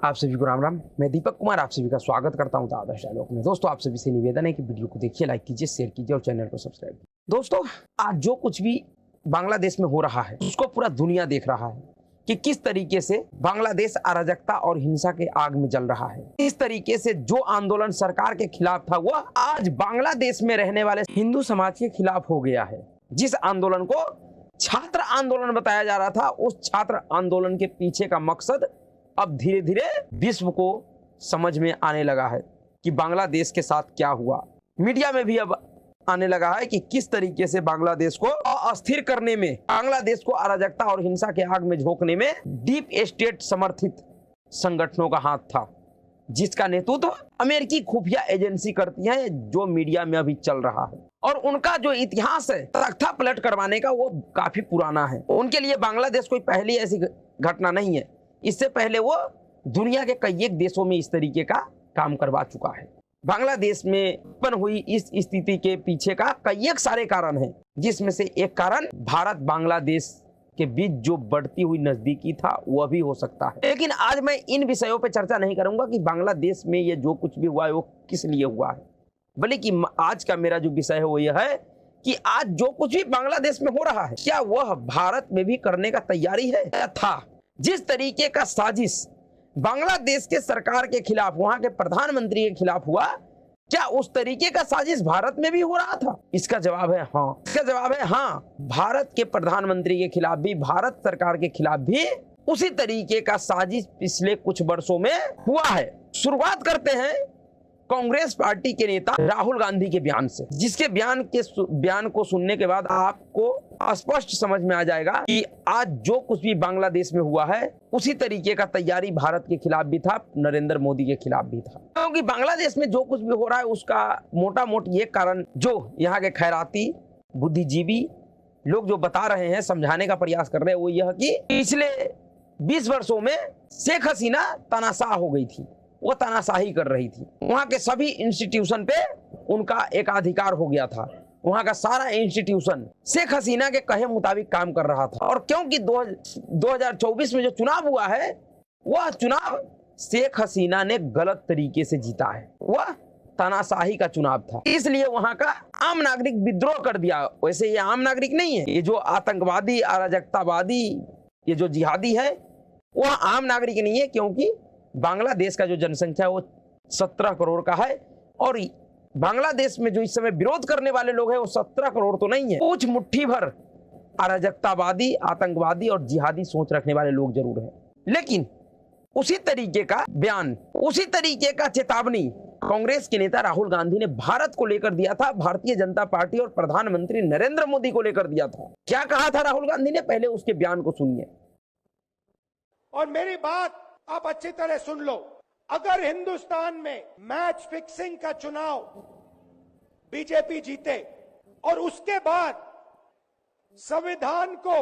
आप सभी को राम राम। मैं दीपक कुमार आप सभी का स्वागत करता हूं आदर्श डायलॉग में। दोस्तों, आप सभी से निवेदन है कि वीडियो को देखिए, लाइक कीजिए, शेयर कीजिए और चैनल को सब्सक्राइब कीजिए। दोस्तों, आज जो कुछ भी बांग्लादेश में हो रहा है उसको पूरा दुनिया देख रहा है कि किस तरीके से बांग्लादेश अराजकता और हिंसा के आग में जल रहा है। इस तरीके से जो आंदोलन सरकार के खिलाफ था वह आज बांग्लादेश में रहने वाले हिंदू समाज के खिलाफ हो गया है। जिस आंदोलन को छात्र आंदोलन बताया जा रहा था, उस छात्र आंदोलन के पीछे का मकसद अब धीरे धीरे विश्व को समझ में आने लगा है कि बांग्लादेश के साथ क्या हुआ। मीडिया में भी अब आने लगा है कि किस तरीके से बांग्लादेश को अस्थिर करने में, बांग्लादेश को अराजकता और हिंसा के आग में झोंकने में डीप स्टेट समर्थित संगठनों का हाथ था, जिसका नेतृत्व अमेरिकी खुफिया एजेंसी करती है, जो मीडिया में अभी चल रहा है। और उनका जो इतिहास है तख्ता पलट करवाने का, वो काफी पुराना है। उनके लिए बांग्लादेश कोई पहली ऐसी घटना नहीं है। इससे पहले वो दुनिया के कई एक देशों में इस तरीके का काम करवा चुका है। बांग्लादेश में उत्पन्न हुई इस स्थिति के पीछे का कई एक सारे कारण हैं, जिसमें से एक कारण भारत बांग्लादेश के बीच जो बढ़ती हुई नजदीकी था वह भी हो सकता है। लेकिन आज मैं इन विषयों पर चर्चा नहीं करूंगा कि बांग्लादेश में ये जो कुछ भी हुआ है वो किस लिए हुआ है, बल्कि आज का मेरा जो विषय है वो यह है कि आज जो कुछ भी बांग्लादेश में हो रहा है क्या वह भारत में भी करने का तैयारी है या था। जिस तरीके का साजिश बांग्लादेश के सरकार के खिलाफ, वहां के प्रधानमंत्री के खिलाफ हुआ, क्या उस तरीके का साजिश भारत में भी हो रहा था? इसका जवाब है हाँ। इसका जवाब है हाँ। भारत के प्रधानमंत्री के खिलाफ भी, भारत सरकार के खिलाफ भी उसी तरीके का साजिश पिछले कुछ वर्षों में हुआ है। शुरुआत करते हैं कांग्रेस पार्टी के नेता राहुल गांधी के बयान से, जिसके बयान को सुनने के बाद आपको स्पष्ट समझ में आ जाएगा कि आज जो कुछ भी बांग्लादेश में हुआ है उसी तरीके का तैयारी भारत के खिलाफ भी था, नरेंद्र मोदी के खिलाफ भी था। क्योंकि बांग्लादेश में जो कुछ भी हो रहा है उसका मोटा मोटी ये कारण जो यहाँ के खैराती बुद्धिजीवी लोग जो बता रहे हैं, समझाने का प्रयास कर रहे हैं, वो यह कि पिछले 20 वर्षों में शेख हसीना तानाशाह हो गई थी, वो तानाशाही कर रही थी। वहां के सभी इंस्टीट्यूशन पे उनका एकाधिकार हो गया था। वहां का सारा इंस्टीट्यूशन शेख हसीना के कहे मुताबिक काम कर रहा था। और क्योंकि 2024 में जो चुनाव हुआ है वह चुनाव शेख हसीना ने गलत तरीके से जीता है, वह तानाशाही का चुनाव था, इसलिए वहां का आम नागरिक विद्रोह कर दिया। वैसे ये आम नागरिक नहीं है, ये जो आतंकवादी, अराजकतावादी, ये जो जिहादी है वह आम नागरिक नहीं है, क्योंकि बांग्लादेश का जो जनसंख्या है वो 17 करोड़ का है। और बांग्लादेश में जो इस समय विरोध करने वाले लोग हैं वो 17 करोड़ तो नहीं है, कुछ मुट्ठी भर अराजकतावादी, आतंकवादी और जिहादी सोच रखने वाले लोग जरूर हैं। लेकिन उसी तरीके का बयान, उसी तरीके का चेतावनी कांग्रेस के नेता राहुल गांधी ने भारत को लेकर दिया था, भारतीय जनता पार्टी और प्रधानमंत्री नरेंद्र मोदी को लेकर दिया था। क्या कहा था राहुल गांधी ने, पहले उसके बयान को सुनिए। और मेरी बात आप अच्छी तरह सुन लो। अगर हिंदुस्तान में मैच फिक्सिंग का चुनाव बीजेपी जीते और उसके बाद संविधान को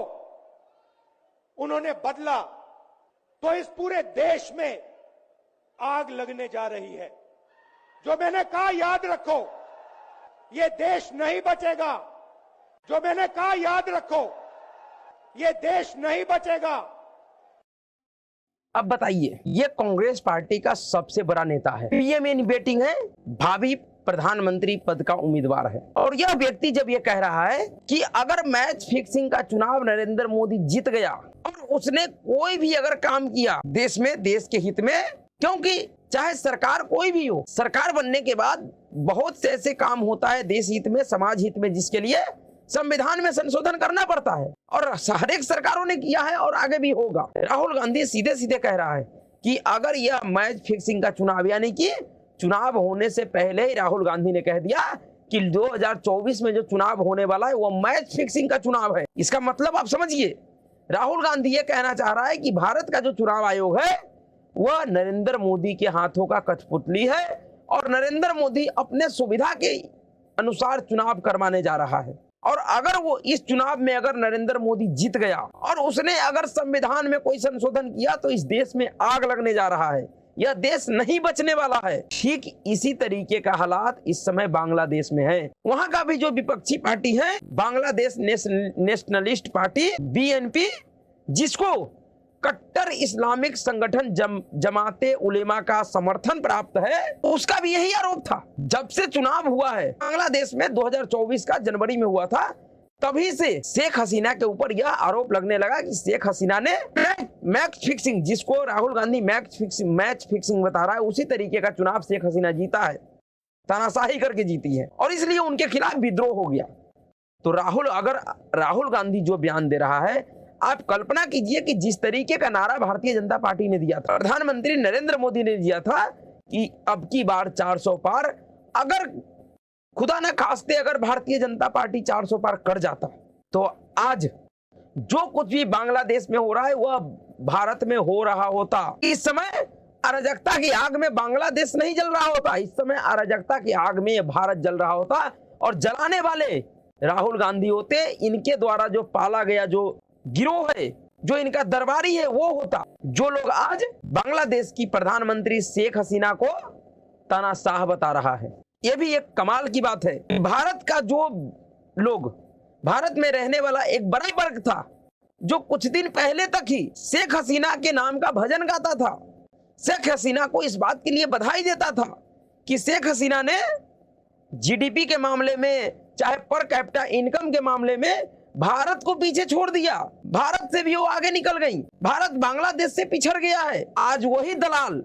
उन्होंने बदला, तो इस पूरे देश में आग लगने जा रही है। जो मैंने कहा याद रखो, ये देश नहीं बचेगा। जो मैंने कहा याद रखो, ये देश नहीं बचेगा। अब बताइए, ये कांग्रेस पार्टी का सबसे बड़ा नेता है, पीएम इन वेटिंग है, भावी प्रधानमंत्री पद का उम्मीदवार है। और यह व्यक्ति जब ये कह रहा है कि अगर मैच फिक्सिंग का चुनाव नरेंद्र मोदी जीत गया और उसने कोई भी अगर काम किया देश में, देश के हित में, क्योंकि चाहे सरकार कोई भी हो, सरकार बनने के बाद बहुत से ऐसे काम होता है देश हित में, समाज हित में, जिसके लिए संविधान में संशोधन करना पड़ता है, और हर एक सरकारों ने किया है और आगे भी होगा। राहुल गांधी सीधे सीधे कह रहा है कि अगर यह मैच फिक्सिंग का चुनाव, यानी कि चुनाव होने से पहले ही राहुल गांधी ने कह दिया कि 2024 में जो चुनाव होने वाला है वह मैच फिक्सिंग का चुनाव है। इसका मतलब आप समझिए, राहुल गांधी ये कहना चाह रहा है कि भारत का जो चुनाव आयोग है वह नरेंद्र मोदी के हाथों का कठपुतली है और नरेंद्र मोदी अपने सुविधा के अनुसार चुनाव करवाने जा रहा है। और अगर वो इस चुनाव में अगर नरेंद्र मोदी जीत गया और उसने अगर संविधान में कोई संशोधन किया तो इस देश में आग लगने जा रहा है, यह देश नहीं बचने वाला है। ठीक इसी तरीके का हालात इस समय बांग्लादेश में है। वहां का भी जो विपक्षी पार्टी है, बांग्लादेश नेशनलिस्ट पार्टी BNP, जिसको कट्टर इस्लामिक संगठन जमाते उलेमा का समर्थन प्राप्त है, उसका भी यही आरोप था। जब से चुनाव हुआ है बांग्लादेश में 2024 का जनवरी में हुआ था, तभी से शेख हसीना के ऊपर यह आरोप लगने लगा कि शेख हसीना ने मैच फिक्सिंग, जिसको राहुल गांधी मैच फिक्सिंग बता रहा है, उसी तरीके का चुनाव शेख हसीना जीता है, तानाशाही करके जीती है, और इसलिए उनके खिलाफ विद्रोह हो गया। तो राहुल गांधी जो बयान दे रहा है, आप कल्पना कीजिए कि जिस तरीके का नारा भारतीय जनता पार्टी ने दिया था, प्रधानमंत्री नरेंद्र मोदी ने दिया था कि अब की बार 400 पार, अगर खुदा न खास्ते अगर भारतीय जनता पार्टी 400 पार कर जाता, तो आज जो कुछ भी बांग्लादेश में हो रहा है वह भारत में हो रहा होता। इस समय अराजकता की आग में बांग्लादेश नहीं जल रहा होता, इस समय अराजकता की आग में भारत जल रहा होता, और जलाने वाले राहुल गांधी होते। इनके द्वारा जो पाला गया जो गिरोह है, जो इनका दरबारी है, वो होता। जो लोग आज बांग्लादेश की प्रधानमंत्री शेख हसीना को तानाशाह बता रहा है, यह भी एक कमाल की बात है। भारत का जो लोग, भारत में रहने वाला एक बड़ा वर्ग था, जो कुछ दिन पहले तक ही शेख हसीना के नाम का भजन गाता था, शेख हसीना को इस बात के लिए बधाई देता था कि शेख हसीना ने जीडीपी के मामले में, चाहे पर कैपिटा इनकम के मामले में भारत को पीछे छोड़ दिया, भारत से भी वो आगे निकल गई, भारत बांग्लादेश से पिछड़ गया है। आज वही दलाल,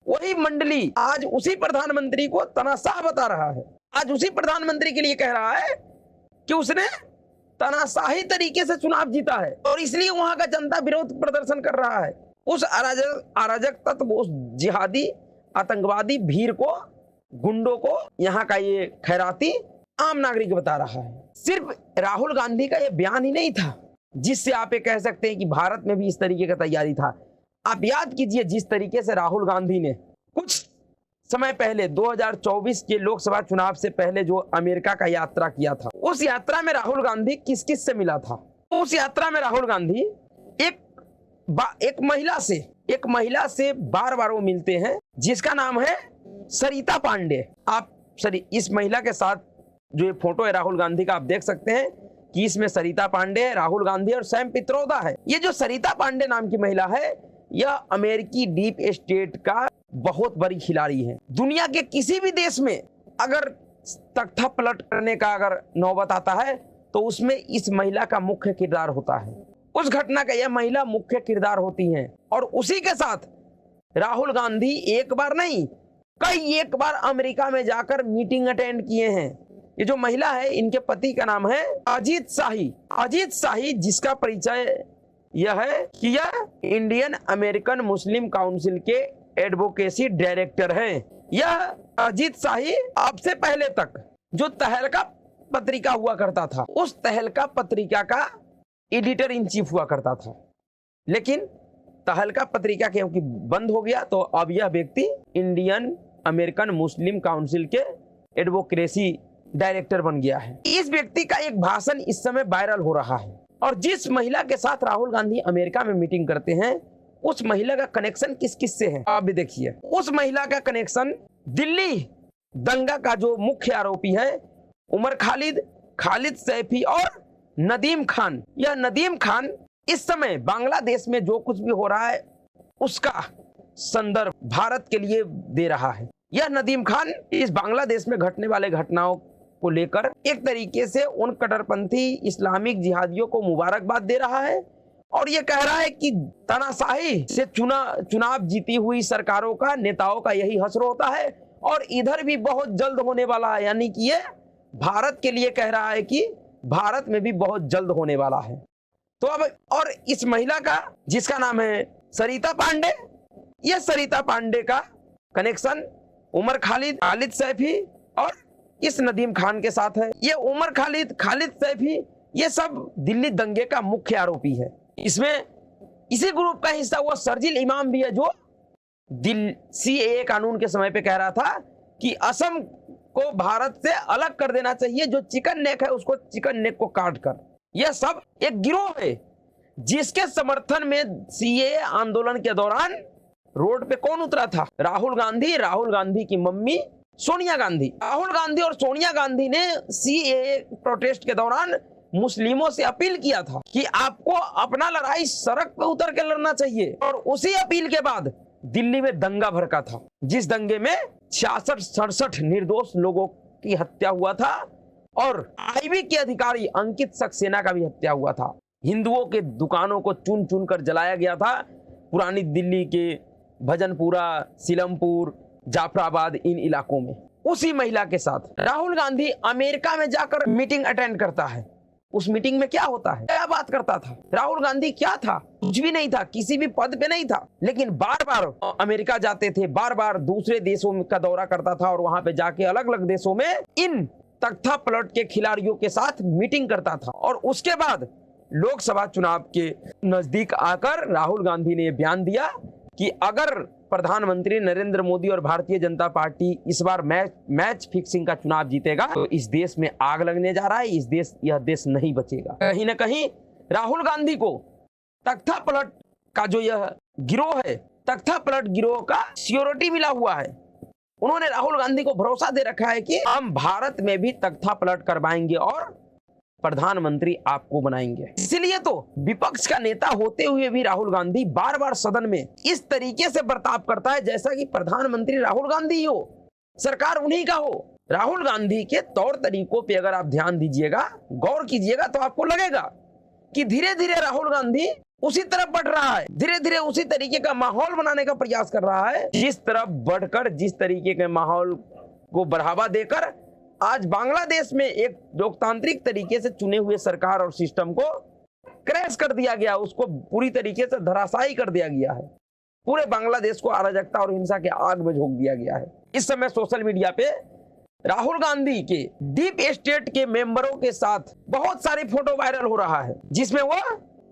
वही मंडली आज उसी प्रधानमंत्री को तानाशाह बता रहा है, आज उसी प्रधानमंत्री के लिए कह रहा है कि उसने तानाशाही तरीके से चुनाव जीता है, और इसलिए वहां का जनता विरोध प्रदर्शन कर रहा है। उस अराजक तत्व, उस जिहादी आतंकवादी भीड़ को, गुंडों को यहाँ का ये खैराती आम नागरिक बता रहा है। सिर्फ राहुल गांधी का ये बयान ही नहीं था जिससे आप ये कह सकते हैं कि भारत में भी इस तरीके का तैयारी था। आप याद कीजिए जिस तरीके से राहुल गांधी ने कुछ समय पहले 2024 के लोकसभा चुनाव से पहले जो अमेरिका का यात्रा किया था, उस यात्रा में राहुल गांधी किस किस से मिला था? उस यात्रा में राहुल गांधी एक महिला से बार वो मिलते हैं, जिसका नाम है सरिता पांडे। आप इस महिला के साथ जो ये फोटो है राहुल गांधी का, आप देख सकते हैं कि इसमें सरिता पांडे, राहुल गांधी और सैम पित्रोदा है। ये जो सरिता पांडे नाम की महिला है, यह अमेरिकी डीप स्टेट का बहुत बड़ी खिलाड़ी है। दुनिया के किसी भी देश में अगर तख्ता पलट करने का अगर नौबत आता है, तो उसमें इस महिला का मुख्य किरदार होता है। उस घटना का यह महिला मुख्य किरदार होती है, और उसी के साथ राहुल गांधी एक बार नहीं, कई एक बार अमेरिका में जाकर मीटिंग अटेंड किए हैं। ये जो महिला है, इनके पति का नाम है अजीत शाही, जिसका परिचय यह है कि यह इंडियन अमेरिकन मुस्लिम काउंसिल के एडवोकेसी डायरेक्टर हैं। यह अजीत शाही आपसे पहले तक जो तहलका पत्रिका हुआ करता था, उस तहलका पत्रिका का एडिटर इन चीफ हुआ करता था, लेकिन तहलका पत्रिका क्योंकि बंद हो गया, तो अब यह व्यक्ति इंडियन अमेरिकन मुस्लिम काउंसिल के एडवोकेसी डायरेक्टर बन गया है। इस व्यक्ति का एक भाषण इस समय वायरल हो रहा है, और जिस महिला के साथ राहुल गांधी अमेरिका में मीटिंग करते हैं, उस महिला का कनेक्शन किस किस से है आप भी देखिए। उस महिला का कनेक्शन दिल्ली दंगा का जो मुख्य आरोपी है उमर खालिद सैफी और नदीम खान। यह नदीम खान इस समय बांग्लादेश में जो कुछ भी हो रहा है उसका संदर्भ भारत के लिए दे रहा है। यह नदीम खान इस बांग्लादेश में घटने वाले घटनाओं को लेकर एक तरीके से उन कट्टरपंथी इस्लामिक जिहादियों को मुबारकबाद दे रहा है, और ये कह रहा है कि तानाशाही से चुनाव जीती हुई सरकारों का, नेताओं का यही हश्र होता है, और इधर भी बहुत जल्द होने वाला है। यानी कि ये भारत के लिए कह रहा है कि भारत में भी बहुत जल्द होने वाला है। तो अब और इस महिला का जिसका नाम है सरिता पांडे, यह सरिता पांडे का कनेक्शन उमर खालिद सैफी और इस नदीम खान के साथ है। ये उमर खालिद सैफी, ये सब दिल्ली दंगे का मुख्य आरोपी है। इसमें इसी ग्रुप का हिस्सा हुआ शर्जील इमाम भी है, जो CAA कानून के समय पे कह रहा था कि असम को भारत से अलग कर देना चाहिए, जो चिकन नेक है उसको चिकन नेक को काट कर। यह सब एक गिरोह है जिसके समर्थन में CAA आंदोलन के दौरान रोड पे कौन उतरा था? राहुल गांधी की मम्मी सोनिया गांधी। राहुल गांधी और सोनिया गांधी ने CAA प्रोटेस्ट के दौरान मुस्लिमों से अपील किया था कि आपको अपना लड़ाई सड़क पर उतर के लड़ना चाहिए। और उसी अपील के बाद दिल्ली में दंगा भड़का था, जिस दंगे में 66-67 निर्दोष लोगों की हत्या हुआ था और आईबी के अधिकारी अंकित सक्सेना का भी हत्या हुआ था। हिंदुओं के दुकानों को चुन चुन कर जलाया गया था। पुरानी दिल्ली के भजनपुरा, सीलमपुर, जाफराबाद, इन इलाकों में। उसी महिला के साथ राहुल गांधी अमेरिका में जाकर मीटिंग अटेंड करता है। उस मीटिंग में क्या होता है, क्या बात करता था राहुल गांधी? क्या था? कुछ भी नहीं था, किसी भी पद पे नहीं था, लेकिन बार बार अमेरिका जाते थे, बार बार दूसरे देशों का दौरा करता था और वहां पे जाके अलग अलग देशों में इन तख्ता पलट के खिलाड़ियों के साथ मीटिंग करता था। और उसके बाद लोकसभा चुनाव के नजदीक आकर राहुल गांधी ने बयान दिया कि अगर प्रधानमंत्री नरेंद्र मोदी और भारतीय जनता पार्टी इस बार मैच फिक्सिंग का चुनाव जीतेगा तो इस देश में आग लगने जा रहा है, यह देश नहीं बचेगा। कहीं ना कहीं राहुल गांधी को तख्ता पलट का जो यह गिरोह है, तख्ता पलट गिरोह का सिक्योरिटी मिला हुआ है। उन्होंने राहुल गांधी को भरोसा दे रखा है कि हम भारत में भी तख्ता पलट करवाएंगे और प्रधानमंत्री आपको बनाएंगे। इसलिए तो विपक्ष का नेता होते हुए भी राहुल गांधी बार बार सदन में इस तरीके से बर्ताव करता है जैसा कि प्रधानमंत्री राहुल गांधी ही हो, सरकार उन्हीं का हो। राहुल गांधी के तौर तरीकों पे अगर आप ध्यान दीजिएगा, गौर कीजिएगा, तो आपको लगेगा कि धीरे धीरे राहुल गांधी उसी तरफ बढ़ रहा है, धीरे धीरे उसी तरीके का माहौल बनाने का प्रयास कर रहा है जिस तरफ बढ़कर, जिस तरीके के माहौल को बढ़ावा देकर आज बांग्लादेश में एक लोकतांत्रिक तरीके से चुने हुए सरकार और सिस्टम को क्रैश कर दिया गया, उसको पूरी तरीके से धराशायी कर दिया गया है। पूरे बांग्लादेश को अराजकता और हिंसा के आग में झोंक दिया गया है। इस समय सोशल मीडिया पे राहुल गांधी के डीप स्टेट के मेंबरों के साथ बहुत सारी फोटो वायरल हो रहा है, जिसमें वह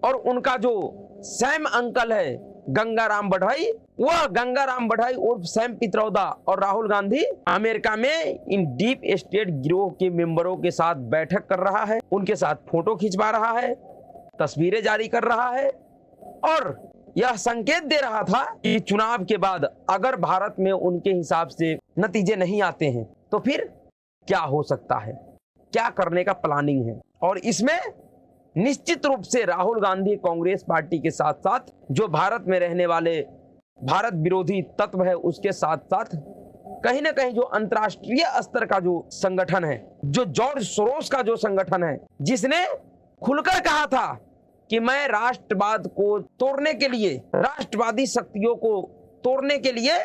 और उनका जो सैम अंकल है गंगाराम बढ़ाई, वह गंगाराम बढ़ाई उर्फ सैम पित्रोदा और राहुल गांधी अमेरिका में इन डीप स्टेट गिरोह के मेंबरों के साथ बैठक कर रहा है, उनके साथ फोटो खिंचवा रहा है, तस्वीरें जारी कर रहा है और यह संकेत दे रहा था कि चुनाव के बाद अगर भारत में उनके हिसाब से नतीजे नहीं आते हैं तो फिर क्या हो सकता है, क्या करने का प्लानिंग है। और इसमें निश्चित रूप से राहुल गांधी कांग्रेस पार्टी के साथ साथ जो भारत में रहने वाले भारत विरोधी तत्व है उसके साथ साथ कहीं ना कहीं जो अंतर्राष्ट्रीय स्तर का जो संगठन है, जो जॉर्ज सोरोस का जो संगठन है, जिसने खुलकर कहा था कि मैं राष्ट्रवाद को तोड़ने के लिए, राष्ट्रवादी शक्तियों को तोड़ने के लिए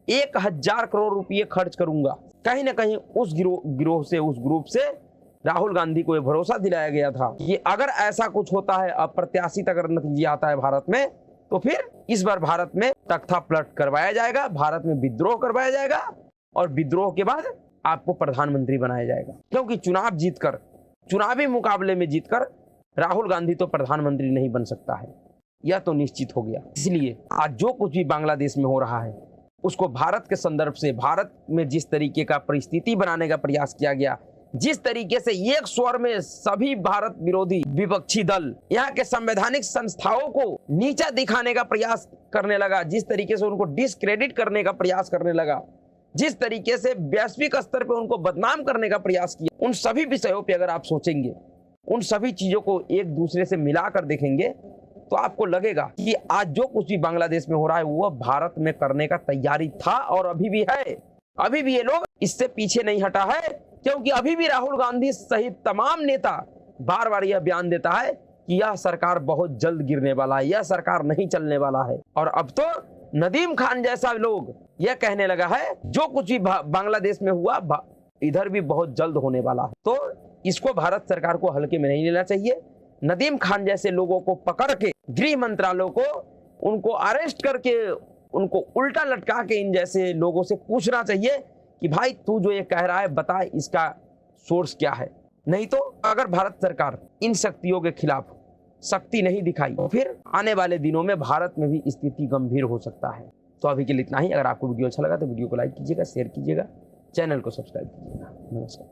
1000 करोड़ रुपए खर्च करूंगा। कहीं ना कहीं उस गिरोह से, उस ग्रुप से राहुल गांधी को यह भरोसा दिलाया गया था कि अगर ऐसा कुछ होता है, अप्रत्याशित अगर नतीजा आता है भारत में, तो फिर इस बार भारत में तख्ता पलट करवाया जाएगा, भारत में विद्रोह करवाया जाएगा और विद्रोह के बाद आपको प्रधानमंत्री बनाया जाएगा। क्योंकि चुनाव जीतकर, चुनावी मुकाबले में जीतकर राहुल गांधी तो प्रधानमंत्री नहीं बन सकता है, यह तो निश्चित हो गया। इसलिए आज जो कुछ भी बांग्लादेश में हो रहा है उसको भारत के संदर्भ से, भारत में जिस तरीके का परिस्थिति बनाने का प्रयास किया गया, जिस तरीके से एक स्वर में सभी भारत विरोधी विपक्षी दल यहाँ के संवैधानिक संस्थाओं को नीचा दिखाने का प्रयास करने लगा, जिस तरीके से उनको डिसक्रेडिट करने का प्रयास करने लगा, जिस तरीके से वैश्विक स्तर पे उनको बदनाम करने का प्रयास किया, उन सभी विषयों पे अगर आप सोचेंगे, उन सभी चीजों को एक दूसरे से मिलाकर देखेंगे तो आपको लगेगा कि आज जो कुछ भी बांग्लादेश में हो रहा है वह भारत में करने का तैयारी था और अभी भी है। अभी भी ये लोग इससे पीछे नहीं हटा है, क्योंकि अभी भी राहुल गांधी सहित तमाम नेता बार बार यह बयान देता है कि यह सरकार बहुत जल्द गिरने वाला है, यह सरकार नहीं चलने वाला है। और अब तो नदीम खान जैसा लोग यह कहने लगा है जो कुछ भी बांग्लादेश में हुआ इधर भी बहुत जल्द होने वाला है। तो इसको भारत सरकार को हल्के में नहीं लेना चाहिए। नदीम खान जैसे लोगों को पकड़ के गृह मंत्रालय को उनको अरेस्ट करके उनको उल्टा लटका के इन जैसे लोगों से पूछना चाहिए कि भाई तू जो ये कह रहा है बता इसका सोर्स क्या है। नहीं तो अगर भारत सरकार इन शक्तियों के खिलाफ शक्ति नहीं दिखाई तो फिर आने वाले दिनों में भारत में भी स्थिति गंभीर हो सकता है। तो अभी के लिए इतना ही। अगर आपको वीडियो अच्छा लगा तो वीडियो को लाइक कीजिएगा, शेयर कीजिएगा, चैनल को सब्सक्राइब कीजिएगा। नमस्कार।